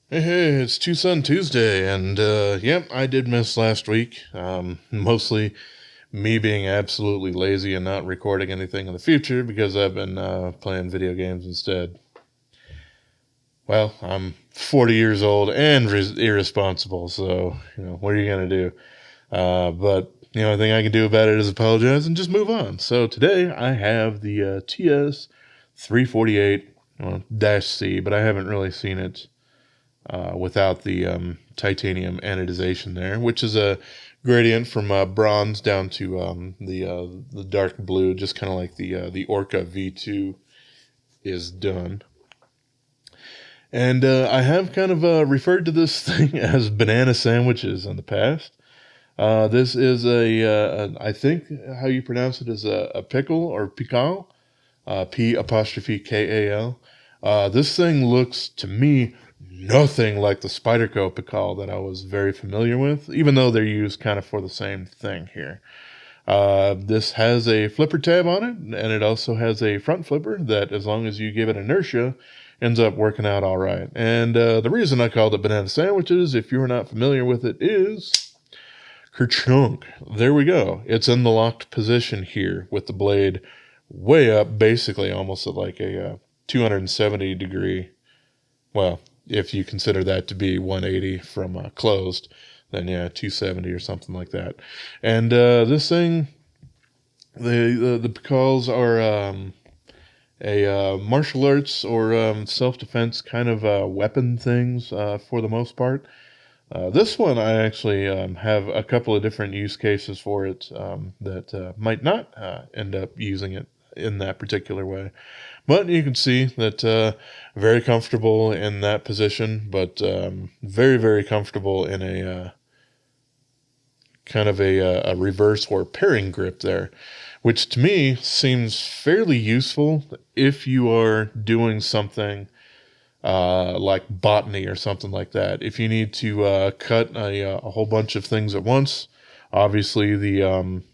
Hey, it's TwoSun Tuesday, and yep, I did miss last week. Mostly me being absolutely lazy and not recording anything in the future because I've been playing video games instead. Well, I'm 40 years old and irresponsible, so what are you gonna do? But the only thing I can do about it is apologize and just move on. So today I have the TS348-C, but I haven't really seen it without the titanium anodization there, which is a gradient from bronze down to the dark blue, just kind of like the Orca V2 is done. And I have kind of referred to this thing as banana sandwiches in the past. This is I think how you pronounce it is a pickle or Pikal, P apostrophe Kal. This thing looks to me nothing like the Spyderco Pikal that I was very familiar with, even though they're used kind of for the same thing here. This has a flipper tab on it, and it also has a front flipper that, as long as you give it inertia, ends up working out all right. And the reason I called it banana sandwiches, if you're not familiar with it, is kerchunk. There we go. It's in the locked position here with the blade way up, basically almost at like a 270 degree. Well, if you consider that to be 180 from closed, then yeah, 270 or something like that. And this thing, the Pikals are a martial arts or self defense kind of weapon things for the most part. This one, I actually have a couple of different use cases for it that might not end up using it in that particular way. But you can see that very comfortable in that position, but very, very comfortable in a kind of a reverse or pairing grip there, which to me seems fairly useful if you are doing something like botany or something like that. If you need to cut a whole bunch of things at once, obviously the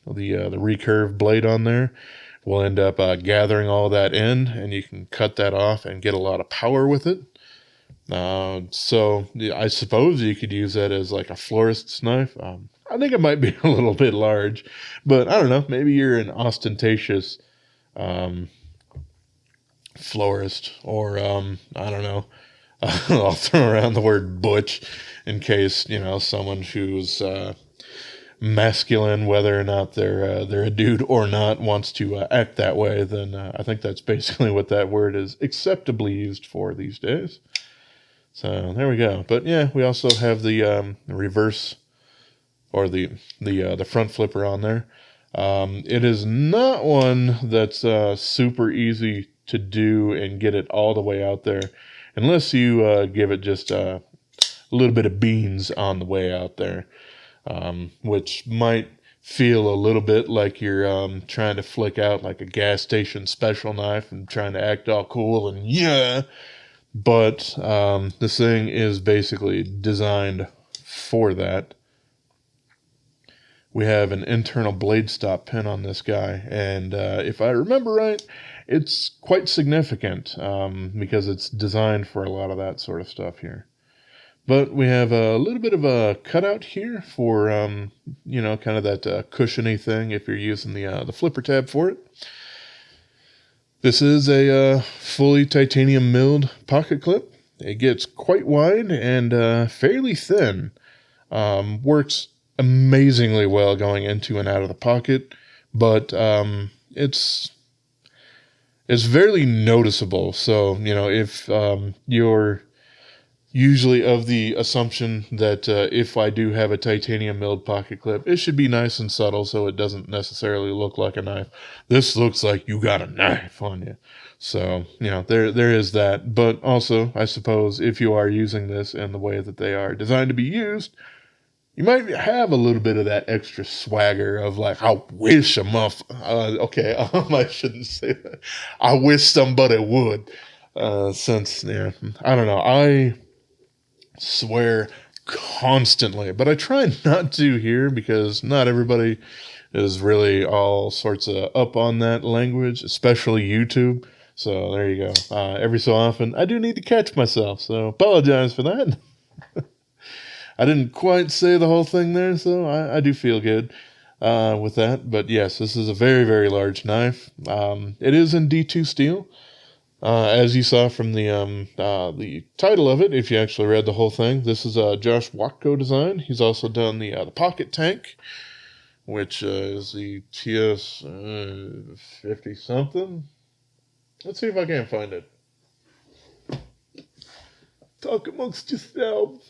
recurve blade on there will end up gathering all that in, and you can cut that off and get a lot of power with it. So I suppose you could use that as like a florist's knife. I think it might be a little bit large, but I don't know. Maybe you're an ostentatious um, florist, or I don't know. I'll throw around the word butch in case someone who's masculine, whether or not they're a dude or not, wants to act that way. Then I think that's basically what that word is acceptably used for these days. So there we go. But yeah, we also have the reverse or the front flipper on there. It is not one that's super easy to do and get it all the way out there, unless you give it just a little bit of beans on the way out there, which might feel a little bit like you're trying to flick out like a gas station special knife and trying to act all cool and yeah. But this thing is basically designed for that. We have an internal blade stop pin on this guy, and if I remember right, it's quite significant because it's designed for a lot of that sort of stuff here. But we have a little bit of a cutout here for kind of that cushiony thing if you're using the flipper tab for it. This is a fully titanium milled pocket clip. It gets quite wide and fairly thin. Works amazingly well going into and out of the pocket, but it's very noticeable. So if you're usually of the assumption that if I do have a titanium milled pocket clip, it should be nice and subtle so it doesn't necessarily look like a knife. This looks like you got a knife on you. So, there is that. But also, I suppose, if you are using this in the way that they are designed to be used, you might have a little bit of that extra swagger of like, I wish a okay, I shouldn't say that. I wish somebody would. Since, yeah, I don't know. I swear constantly, but I try not to here because not everybody is really all sorts of up on that language, especially YouTube. So there you go. Every so often, I do need to catch myself, so apologize for that. I didn't quite say the whole thing there, so I do feel good with that. But yes, this is a very, very large knife. It is in D2 steel. As you saw from the title of it, if you actually read the whole thing, this is a Josh Woytko design. He's also done the pocket tank, which is the TS 50 something. Let's see if I can find it. Talk amongst yourselves.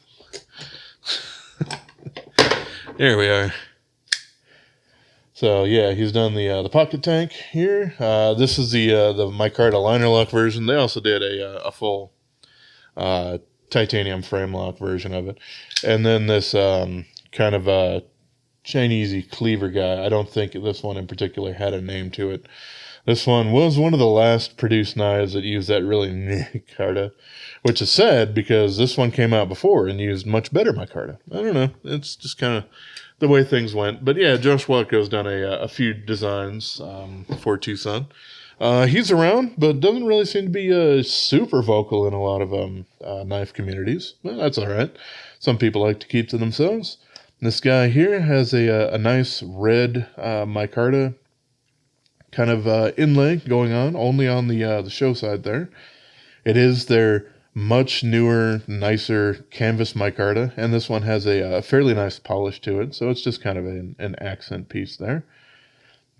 There we are. So yeah, he's done the pocket tank here. This is the Micarta liner lock version. They also did a full titanium frame lock version of it, and then this kind of Chinese cleaver guy. I don't think this one in particular had a name to it. This one was one of the last produced knives that used that really micarta, which is sad because this one came out before and used much better micarta. I don't know. It's just kind of the way things went. But yeah, Josh Woytko's done a few designs for TwoSun. He's around, but doesn't really seem to be super vocal in a lot of knife communities. Well, that's all right. Some people like to keep to themselves. This guy here has a nice red micarta kind of inlay going on, only on the show side there. It is their much newer, nicer canvas micarta, and this one has a fairly nice polish to it, so it's just kind of an accent piece there.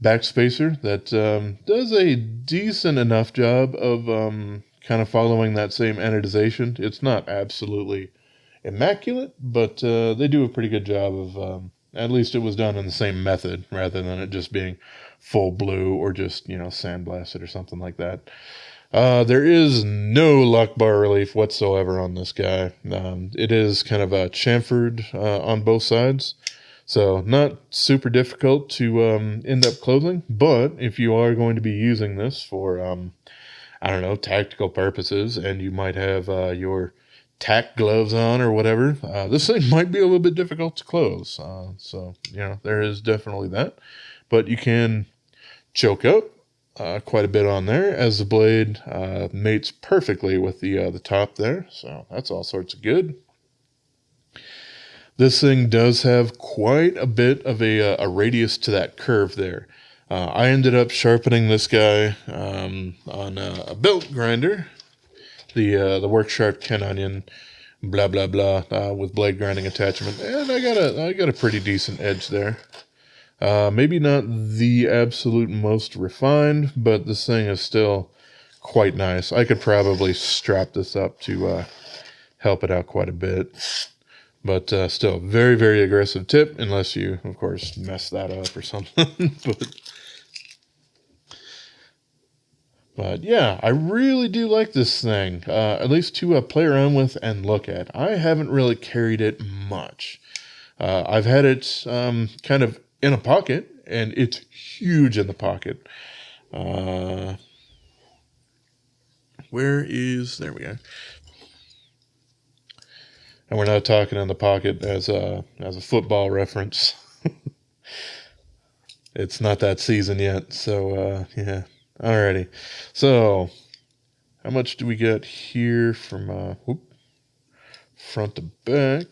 Backspacer that does a decent enough job of kind of following that same anodization. It's not absolutely immaculate, but they do a pretty good job of at least it was done in the same method rather than it just being full blue or just, sandblasted or something like that. There is no lock bar relief whatsoever on this guy. It is kind of a chamfered on both sides, so not super difficult to end up closing. But if you are going to be using this for, I don't know, tactical purposes, and you might have your tack gloves on or whatever, this thing might be a little bit difficult to close. So, there is definitely that. But you can choke up quite a bit on there as the blade mates perfectly with the top there. So that's all sorts of good. This thing does have quite a bit of a radius to that curve there. I ended up sharpening this guy on a belt grinder, the Work Sharp 10 onion, blah blah blah, with blade grinding attachment, and I got a pretty decent edge there. Maybe not the absolute most refined, but this thing is still quite nice. I could probably strap this up to help it out quite a bit. But still, very, very aggressive tip, unless you, of course, mess that up or something. But yeah, I really do like this thing, at least to play around with and look at. I haven't really carried it much. I've had it kind of in a pocket, and it's huge in the pocket. There we go. And we're not talking in the pocket as a football reference. It's not that season yet, so yeah. Alrighty. So, how much do we get here from front to back?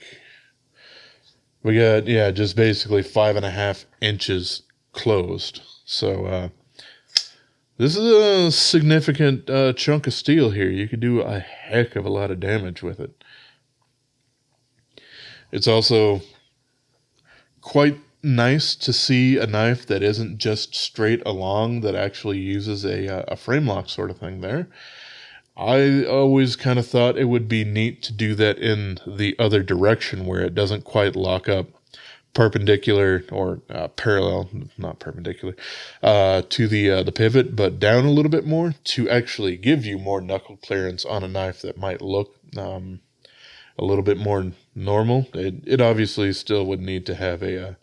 We got, just basically 5.5 inches closed. So, this is a significant chunk of steel here. You could do a heck of a lot of damage with it. It's also quite nice to see a knife that isn't just straight along, that actually uses a frame lock sort of thing there. I always kind of thought it would be neat to do that in the other direction, where it doesn't quite lock up perpendicular or parallel, not perpendicular, to the pivot, but down a little bit more to actually give you more knuckle clearance on a knife that might look a little bit more normal. It obviously still would need to have a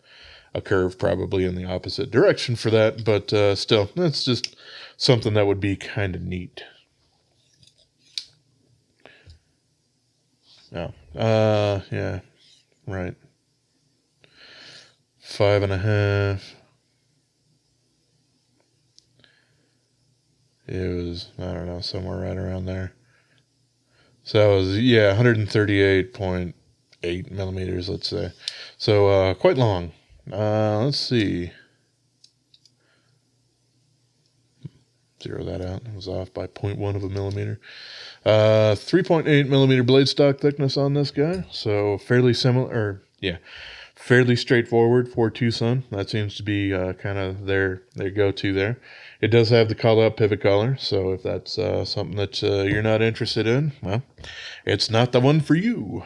curve probably in the opposite direction for that, but still, that's just something that would be kind of neat. Yeah. Yeah. Right. 5.5. It was, I don't know, somewhere right around there. So it was, yeah, 138.8 millimeters, let's say. So quite long. Let's see. Zero that out. It was off by 0.1 of a millimeter. 3.8 millimeter blade stock thickness on this guy. So fairly similar, or yeah, fairly straightforward for TwoSun. That seems to be kind of their go-to there. It does have the call-out pivot collar, so if that's something that you're not interested in, well, it's not the one for you.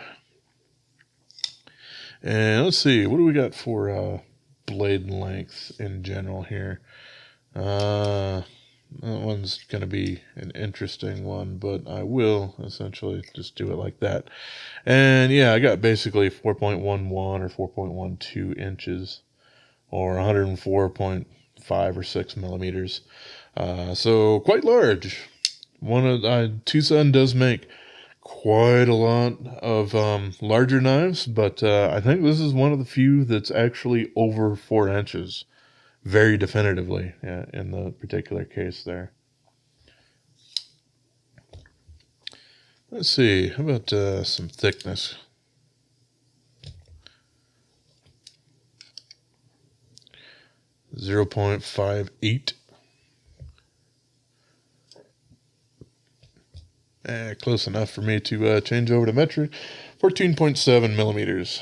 And let's see, what do we got for blade length in general here? That one's going to be an interesting one, but I will essentially just do it like that. And yeah, I got basically 4.11 or 4.12 inches, or 104.5 or 6 millimeters. So quite large. TwoSun does make quite a lot of larger knives, but I think this is one of the few that's actually over 4 inches. Very definitively, yeah, in the particular case there. Let's see, how about some thickness? .58. Close enough for me to change over to metric. 14.7 millimeters.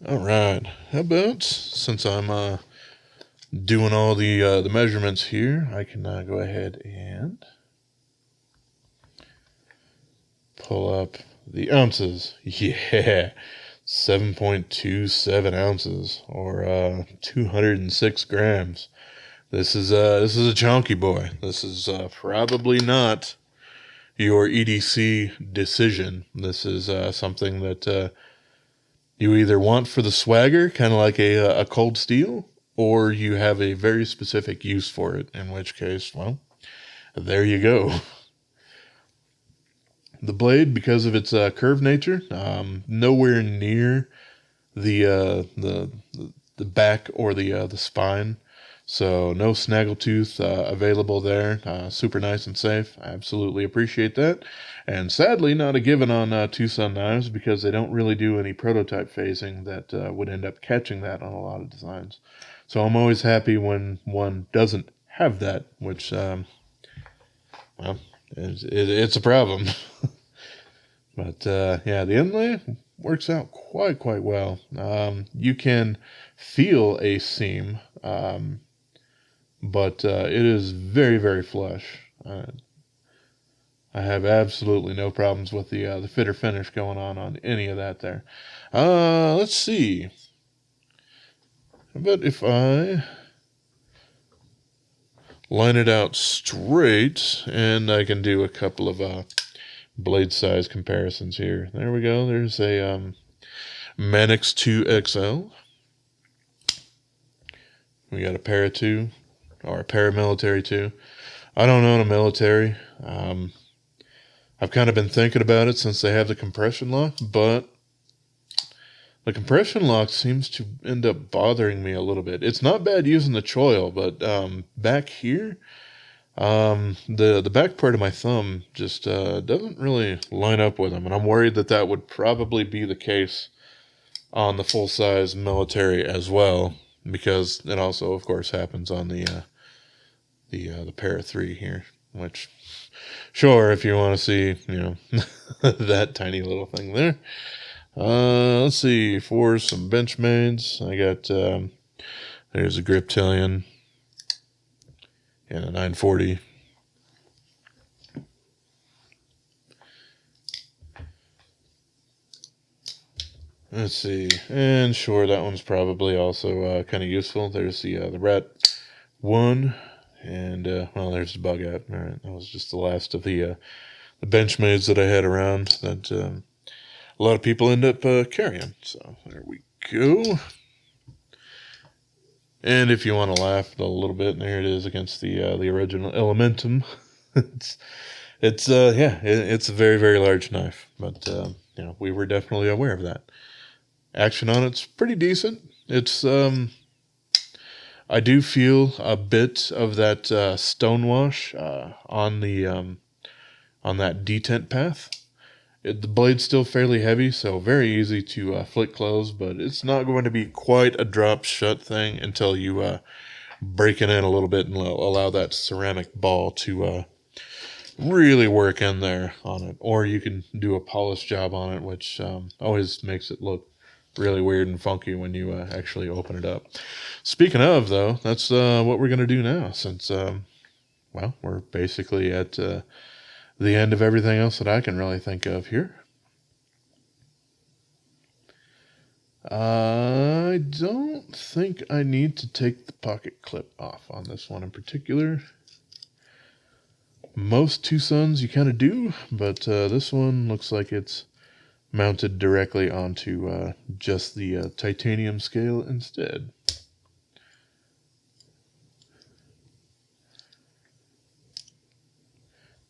All right. How about, since I'm doing all the measurements here, I can go ahead and pull up the ounces. Yeah, 7.27 ounces, or 206 grams. This is a chunky boy. This is probably not your EDC decision. This is something that you either want for the swagger, kind of like a cold steel, or you have a very specific use for it, in which case, well, there you go. The blade, because of its curved nature, nowhere near the back or the spine. So no snaggletooth available there. Super nice and safe. I absolutely appreciate that. And sadly, not a given on TwoSun knives, because they don't really do any prototype phasing that would end up catching that on a lot of designs. So I'm always happy when one doesn't have that, which, well, it's a problem. But yeah, the inlay works out quite well. You can feel a seam, but it is very flush. I have absolutely no problems with the fit or finish going on any of that there. Let's see. How about if I line it out straight, and I can do a couple of blade size comparisons here. There we go. There's a Manix 2XL. We got a Para 2, or a paramilitary 2. I don't own a military. I've kind of been thinking about it since they have the compression lock, but the compression lock seems to end up bothering me a little bit. It's not bad using the choil, but back here, the back part of my thumb just doesn't really line up with them, and I'm worried that would probably be the case on the full-size military as well, because it also, of course, happens on the Para 3 here, which, sure, if you want to see, that tiny little thing there. Let's see, for some Benchmades, I got, there's a Griptilian and a 940. Let's see, and sure, that one's probably also kind of useful. There's the Rat 1, and, well, there's the Bug Out. All right, that was just the last of the Benchmades that I had around that a lot of people end up carrying. So there we go. And if you want to laugh a little bit, there it is against the original Elementum. it's a very large knife, but we were definitely aware of that. Action on it's pretty decent. It's I do feel a bit of that stonewash on that detent path. The blade's still fairly heavy, so very easy to flick close, but it's not going to be quite a drop shut thing until you break it in a little bit and allow that ceramic ball to really work in there on it. Or you can do a polished job on it, which always makes it look really weird and funky when you actually open it up. Speaking of, though, that's what we're going to do now, since, well, we're basically at the end of everything else that I can really think of here. I don't think I need to take the pocket clip off on this one in particular. Most TwoSuns you kind of do, but this one looks like it's mounted directly onto just the titanium scale instead.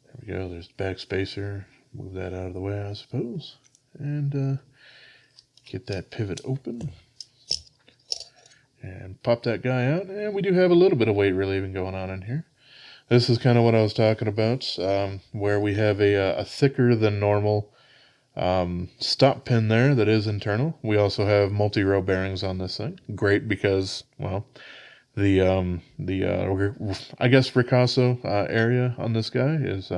There we go, there's the back spacer. Move that out of the way, I suppose. And get that pivot open. And pop that guy out. And we do have a little bit of weight relieving going on in here. This is kind of what I was talking about, where we have a thicker than normal stop pin there that is internal. We also have multi-row bearings on this thing. Great because, well, the I guess ricasso area on this guy is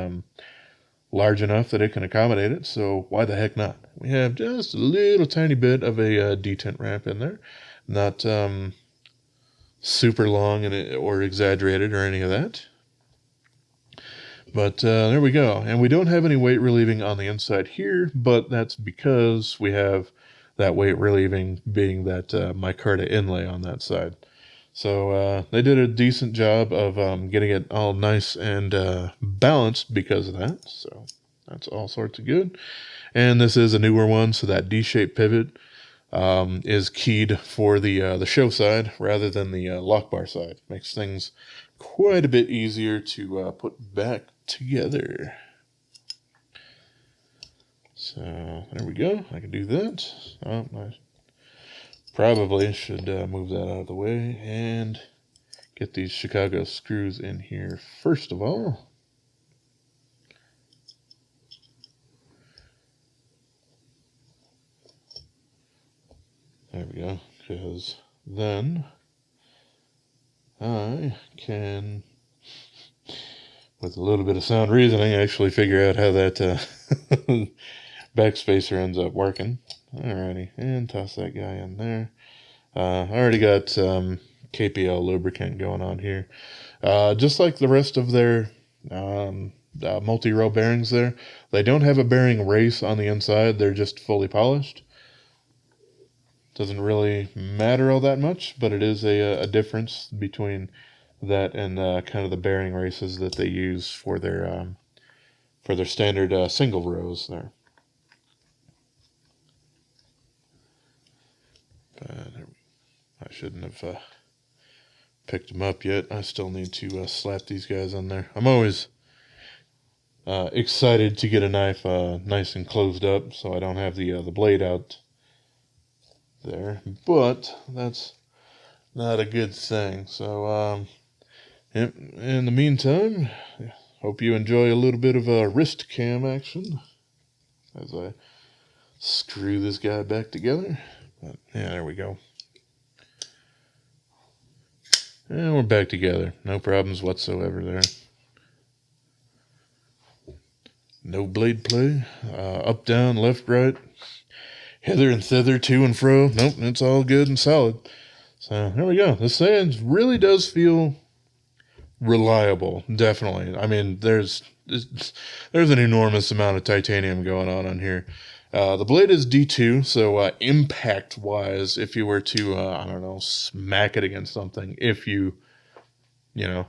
large enough that it can accommodate it, so why the heck not? We have just a little tiny bit of a detent ramp in there, not super long or exaggerated or any of that. But there we go. And we don't have any weight relieving on the inside here, but that's because we have that weight relieving being that micarta inlay on that side. So they did a decent job of getting it all nice and balanced because of that. So that's all sorts of good. And this is a newer one, so that D-shaped pivot is keyed for the show side rather than the lock bar side. Makes things quite a bit easier to put back together. So there we go. I can do that. Oh, I probably should move that out of the way and get these Chicago screws in here first of all. There we go, because then I can, with a little bit of sound reasoning, actually figure out how that backspacer ends up working. Alrighty, and toss that guy in there. I already got KPL lubricant going on here. Just like the rest of their multi-row bearings there, they don't have a bearing race on the inside. They're just fully polished. Doesn't really matter all that much, but it is a difference between that and kind of the bearing races that they use for their standard single rows there. I shouldn't have picked them up yet. I still need to slap these guys on there. I'm always excited to get a knife nice and closed up so I don't have the blade out there, but that's not a good thing. So in the meantime, hope you enjoy a little bit of a wrist cam action as I screw this guy back together. But yeah, there we go. And we're back together. No problems whatsoever there. No blade play. Up, down, left, right. Hither and thither, to and fro. Nope, it's all good and solid. So there we go. This thing really does feel reliable, definitely. I mean, there's an enormous amount of titanium going on here. The blade is D2, so impact-wise, if you were to, I don't know, smack it against something, if you know,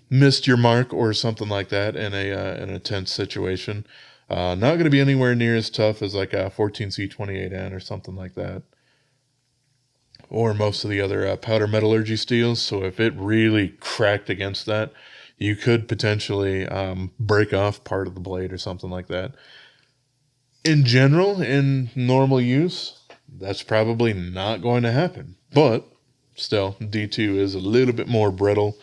missed your mark or something like that in a tense situation, not going to be anywhere near as tough as like a 14C28N or something like that, or most of the other powder metallurgy steels. So if it really cracked against that, you could potentially break off part of the blade or something like that. In general, in normal use, that's probably not going to happen, but still, D2 is a little bit more brittle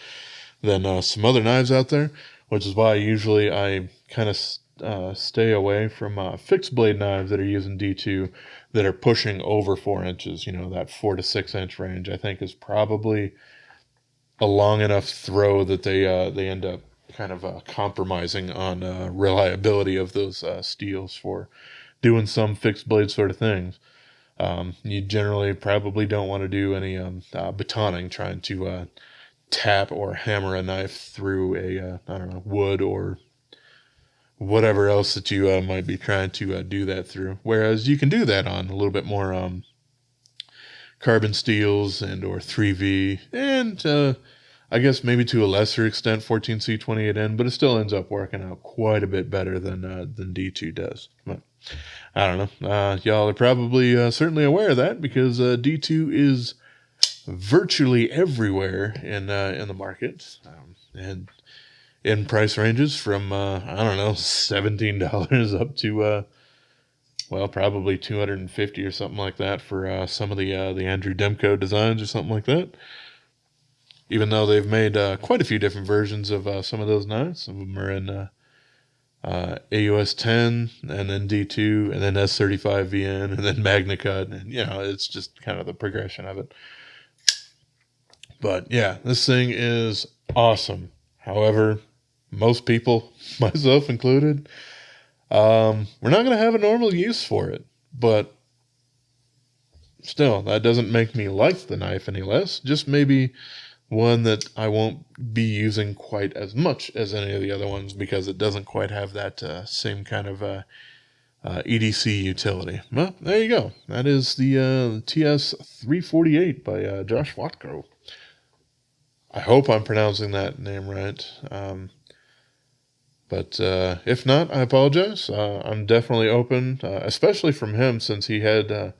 than some other knives out there, which is why usually I kind of stay away from fixed blade knives that are using D2 that are pushing over 4 inches. You know, that 4 to 6 inch range, I think, is probably a long enough throw that they end up kind of compromising on reliability of those steels for doing some fixed blade sort of things. You generally probably don't want to do any batoning, trying to tap or hammer a knife through a I don't know, wood or whatever else that you might be trying to do that through. Whereas you can do that on a little bit more carbon steels and or 3V and I guess maybe to a lesser extent 14C 28N, but it still ends up working out quite a bit better than D2 does. But I don't know. Y'all are probably certainly aware of that because D2 is virtually everywhere in the market, and in price ranges from I don't know, $17 up to well, probably 250 or something like that for some of the Andrew Demko designs or something like that. Even though they've made quite a few different versions of some of those knives, some of them are in AUS 10 and then D2 and then S35 VN and then Magna Cut, and you know, it's just kind of the progression of it. But yeah, this thing is awesome. However, most people, myself included, we're not going to have a normal use for it. But still, that doesn't make me like the knife any less. Just maybe one that I won't be using quite as much as any of the other ones because it doesn't quite have that same kind of EDC utility. Well, there you go. That is the TS348 by Josh Woytko. I hope I'm pronouncing that name right. But if not, I apologize. I'm definitely open, especially from him since he had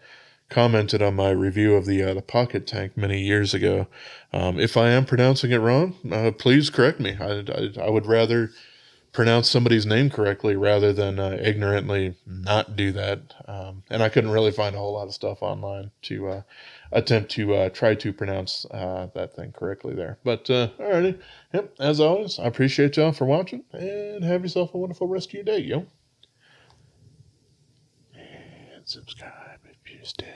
commented on my review of the pocket tank many years ago. If I am pronouncing it wrong, please correct me. I would rather pronounce somebody's name correctly rather than ignorantly not do that. And I couldn't really find a whole lot of stuff online to attempt to try to pronounce that thing correctly there. But alrighty, yep, as always, I appreciate y'all for watching and have yourself a wonderful rest of your day, yo. And subscribe if you're still